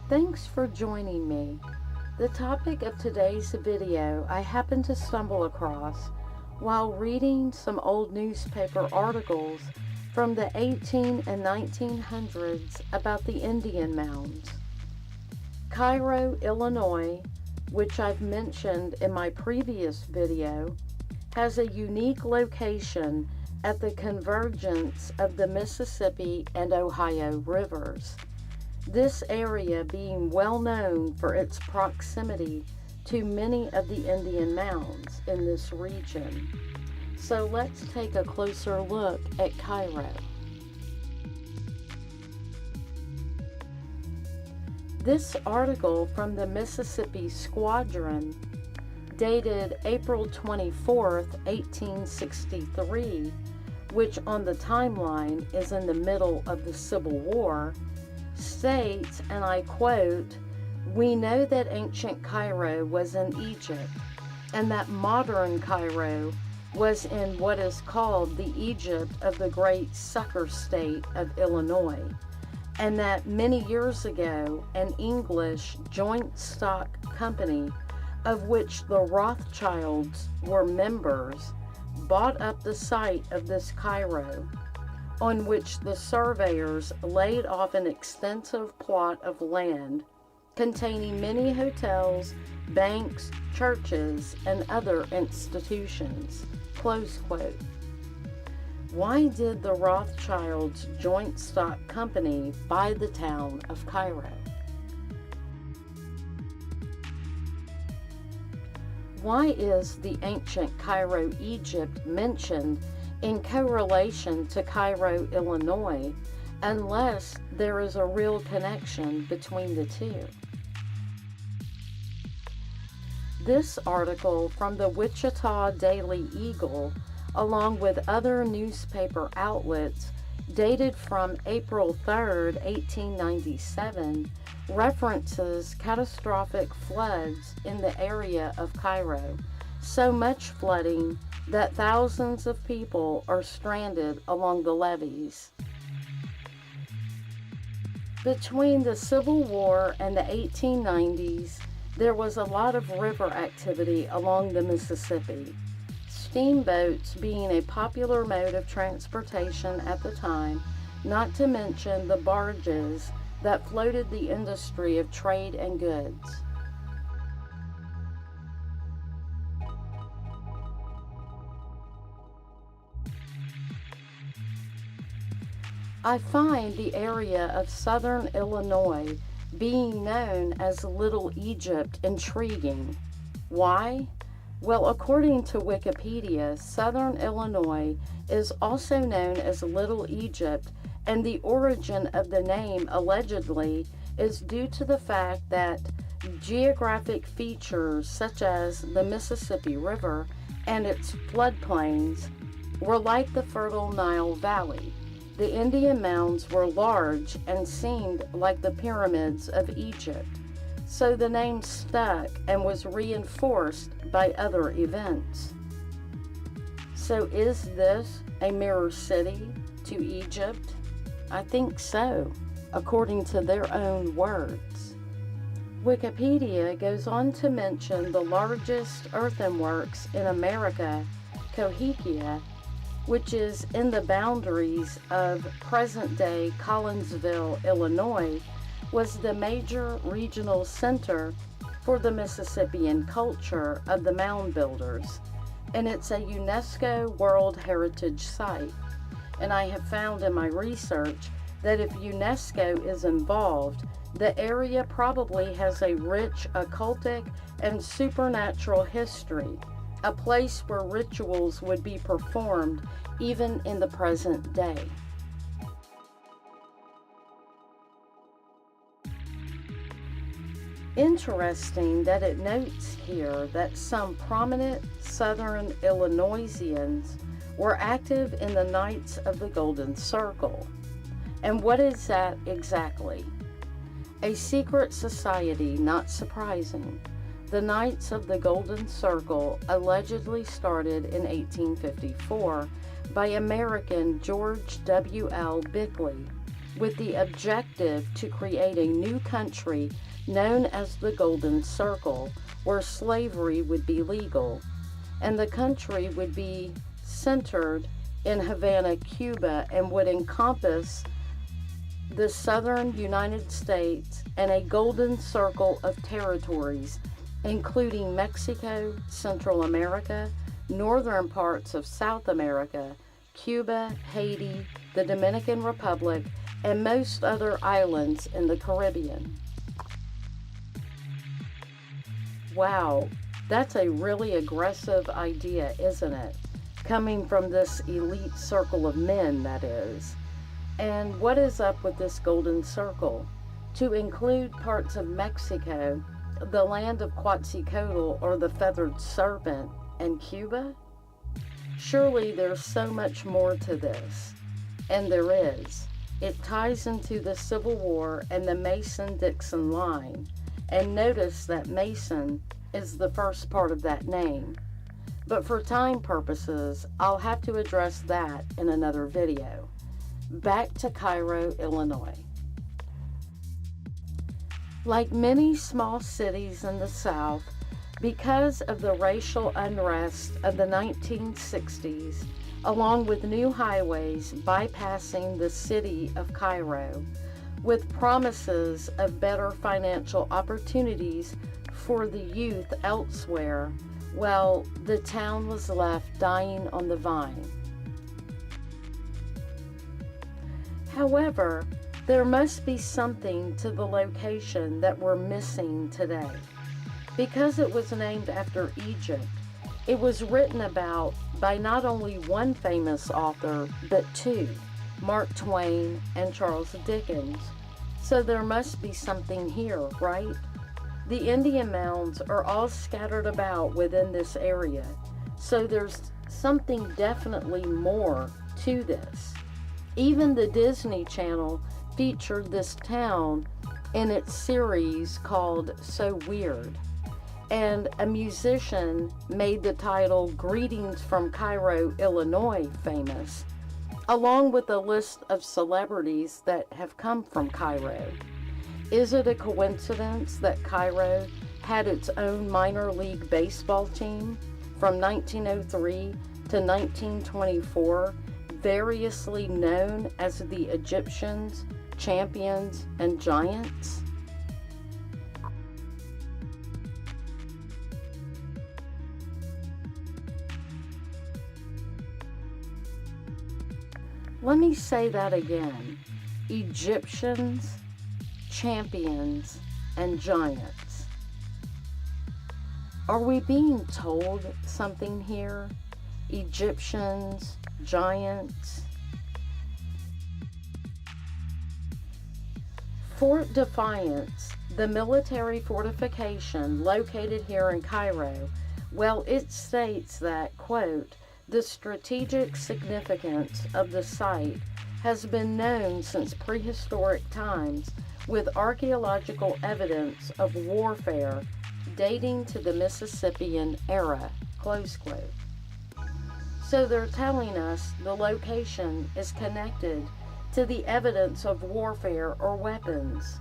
Thanks for joining me. The topic of today's video I happened to stumble across while reading some old newspaper articles from the 18 and 1900s about the Indian Mounds. Cairo, Illinois, which I've mentioned in my previous video, has a unique location at the convergence of the Mississippi and Ohio rivers. This area being well known for its proximity to many of the Indian Mounds in this region. So let's take a closer look at Cairo. This article from the Mississippi Squadron, dated April 24th, 1863, which on the timeline is in the middle of the Civil War, states, and I quote, "We know that ancient Cairo was in Egypt, and that modern Cairo was in what is called the Egypt of the great sucker state of Illinois, and that many years ago an English joint stock company, of which the Rothschilds were members, bought up the site of this Cairo, on which the surveyors laid off an extensive plot of land containing many hotels, banks, churches, and other institutions." Close quote. Why did the Rothschilds Joint Stock Company buy the town of Cairo? Why is the ancient Cairo, Egypt mentioned in correlation to Cairo, Illinois, unless there is a real connection between the two? This article from the Wichita Daily Eagle, along with other newspaper outlets, dated from April 3rd, 1897, references catastrophic floods in the area of Cairo, so much flooding that thousands of people are stranded along the levees. Between the Civil War and the 1890s, there was a lot of river activity along the Mississippi, steamboats being a popular mode of transportation at the time, not to mention the barges that floated the industry of trade and goods. I find the area of southern Illinois being known as Little Egypt intriguing. Why? Well, according to Wikipedia, southern Illinois is also known as Little Egypt, and the origin of the name allegedly is due to the fact that geographic features such as the Mississippi River and its floodplains were like the fertile Nile Valley. The Indian Mounds were large and seemed like the pyramids of Egypt, so the name stuck and was reinforced by other events. So is this a mirror city to Egypt? I think so, according to their own words. Wikipedia goes on to mention the largest earthworks in America, Cahokia, which is in the boundaries of present-day Collinsville, Illinois, was the major regional center for the Mississippian culture of the mound builders, and it's a UNESCO World Heritage Site. And I have found in my research that if UNESCO is involved, the area probably has a rich occultic and supernatural history, a place where rituals would be performed even in the present day. Interesting that it notes here that some prominent southern Illinoisians were active in the Knights of the Golden Circle. And what is that exactly? A secret society, not surprising. The Knights of the Golden Circle allegedly started in 1854 by American George W.L. Bickley with the objective to create a new country known as the Golden Circle, where slavery would be legal, and the country would be centered in Havana, Cuba, and would encompass the southern United States and a golden circle of territories, including Mexico, Central America, northern parts of South America, Cuba, Haiti, the Dominican Republic, and most other islands in the Caribbean. Wow, that's a really aggressive idea, isn't it? Coming from this elite circle of men, that is. And what is up with this golden circle? To include parts of Mexico, the land of Quetzalcoatl or the feathered serpent, and Cuba? Surely there's so much more to this. And there is. It ties into the Civil War and the Mason-Dixon line. And notice that Mason is the first part of that name. But for time purposes, I'll have to address that in another video. Back to Cairo, Illinois. Like many small cities in the South, because of the racial unrest of the 1960s, along with new highways bypassing the city of Cairo, with promises of better financial opportunities for the youth elsewhere, well, the town was left dying on the vine. However, there must be something to the location that we're missing today. Because it was named after Egypt, it was written about by not only one famous author, but two, Mark Twain and Charles Dickens. So there must be something here, right? The Indian Mounds are all scattered about within this area, so there's something definitely more to this. Even the Disney Channel featured this town in its series called So Weird, and a musician made the title Greetings from Cairo, Illinois famous, along with a list of celebrities that have come from Cairo. Is it a coincidence that Cairo had its own minor league baseball team from 1903 to 1924, variously known as the Egyptians, Champions, and Giants? Let me say that again. Egyptians, champions, and giants. Are we being told something here? Egyptians, giants. Fort Defiance, the military fortification located here in Cairo, well, it states that, quote, the strategic significance of the site has been known since prehistoric times, with archaeological evidence of warfare dating to the Mississippian era, close quote. So they're telling us the location is connected to the evidence of warfare or weapons,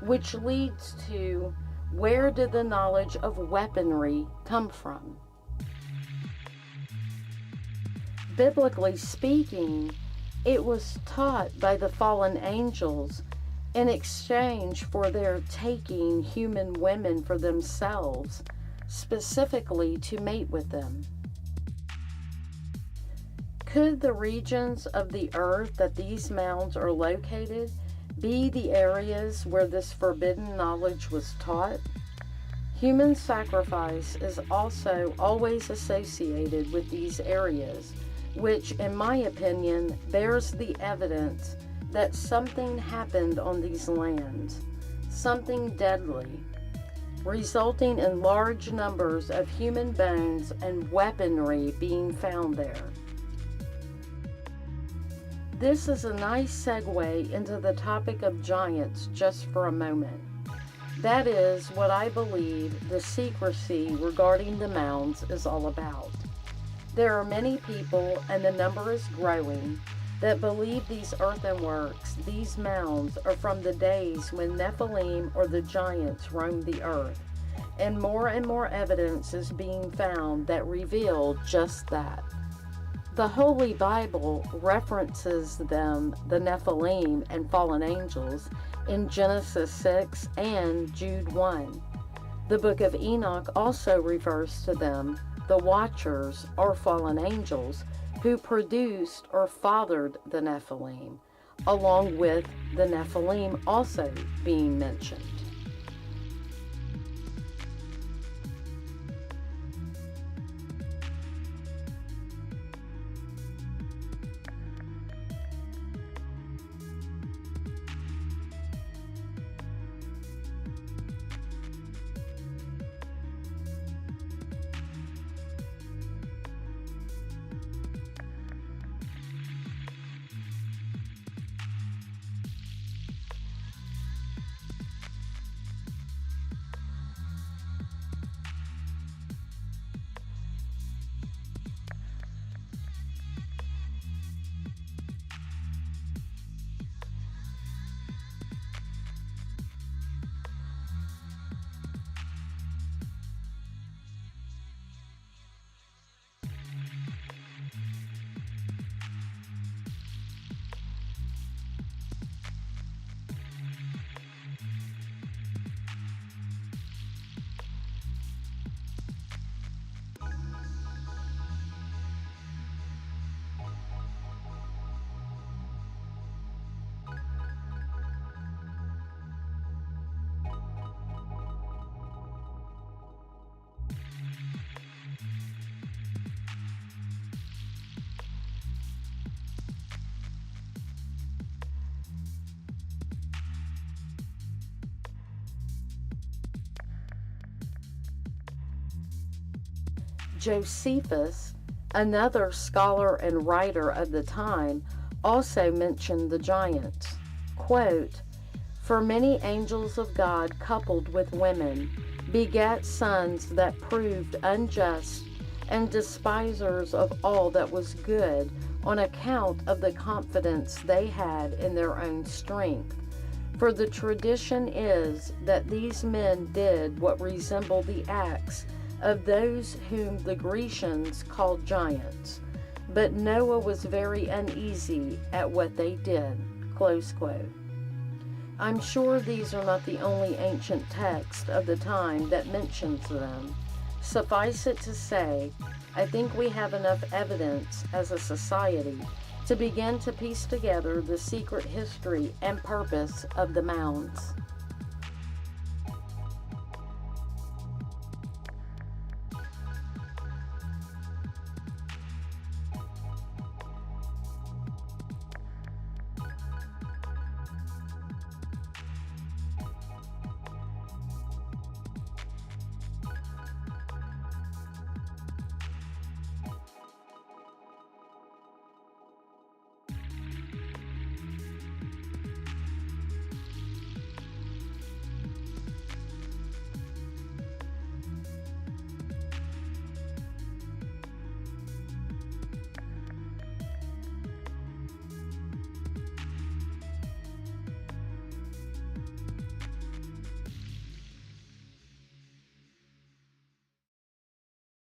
which leads to where did the knowledge of weaponry come from? Biblically speaking, it was taught by the fallen angels in exchange for their taking human women for themselves, specifically to mate with them. Could the regions of the earth that these mounds are located be the areas where this forbidden knowledge was taught? Human sacrifice is also always associated with these areas, which, in my opinion, bears the evidence that something happened on these lands, something deadly, resulting in large numbers of human bones and weaponry being found there. This is a nice segue into the topic of giants just for a moment. That is what I believe the secrecy regarding the mounds is all about. There are many people, and the number is growing, that believe these earthenworks, these mounds, are from the days when Nephilim or the giants roamed the earth. And more evidence is being found that reveal just that. The Holy Bible references them, the Nephilim and fallen angels, in Genesis 6 and Jude 1. The book of Enoch also refers to them, the Watchers or fallen angels, who produced or fathered the Nephilim, along with the Nephilim also being mentioned. Josephus, another scholar and writer of the time, also mentioned the giants. Quote, "For many angels of God coupled with women begat sons that proved unjust and despisers of all that was good on account of the confidence they had in their own strength. For the tradition is that these men did what resembled the acts of those whom the Grecians called giants. But Noah was very uneasy at what they did." Close quote. I'm sure these are not the only ancient text of the time that mentions them. Suffice it to say, I think we have enough evidence as a society to begin to piece together the secret history and purpose of the mounds.